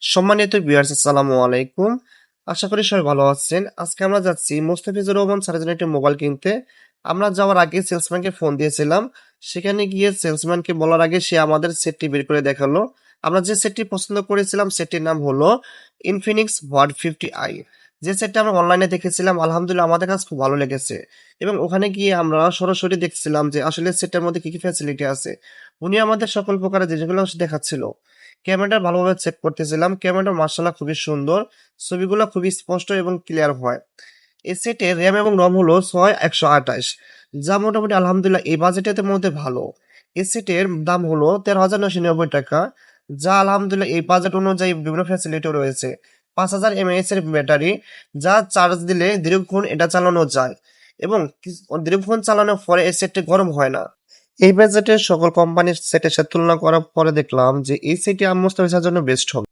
সম্মানিত ভিউয়ার্স, আসসালামু আলাইকুম। আশা করি সবাই ভালো আছেন। আজকে আমরা যাচ্ছি মোস্তাফিজুর রহমান স্যারের জন্য একটি মোবাইল কিনতে। আমরা যাওয়ার আগে সেলসম্যানকে ফোন দিয়েছিলাম। সেখানে গিয়ে সেলসম্যানকে বলার আগে সে আমাদের সেটটি বের করে দেখালো। আমরা যে সেটটি পছন্দ করেছিলাম সেটটির নাম হলো ইনফিনিক্স হোয়াট 50i। যে সেটটা আমরা অনলাইনে দেখেছিলাম, আলহামদুলিল্লাহ আমাদের কাছে খুব ভালো লেগেছে। এবং ওখানে গিয়ে আমরা সরাসরি দেখছিলাম যে আসলে সেটটার মধ্যে কি কি ফ্যাসিলিটি আছে। উনি আমাদের সকল প্রকারের জিনিসগুলো দেখাচ্ছিল। ক্যামেরাটা ভালোভাবে চেক করতেছিলাম। ক্যামেরাটা মাশাআল্লাহ খুবই সুন্দর। ছবিগুলো খুবই স্পষ্ট এবং ক্লিয়ার হয়। এই সেটের RAM এবং ROM হলো ৬/১২৮, যা মোটামুটি আলহামদুলিল্লাহ এই বাজেটের মধ্যে ভালো। এই সেটের দাম হলো ১৩,৯৯৯ টাকা, যা আলহামদুলিল্লাহ এই বাজেট অনুযায়ী বিভিন্ন ফ্যাসিলিটিও রয়েছে। ৫,০০০ mAh এর ব্যাটারি, যা চার্জ দিলে দীর্ঘক্ষণ এটা চালানো যায় এবং দীর্ঘক্ষণ চালানোর পরে এই সেটটি গরম হয় না। এই বাজেটের সকল কোম্পানির সেটের সাথে তুলনা করার পরে দেখলাম যে এই সেটটি মোস্তাফিজের জন্য বেস্ট হবে।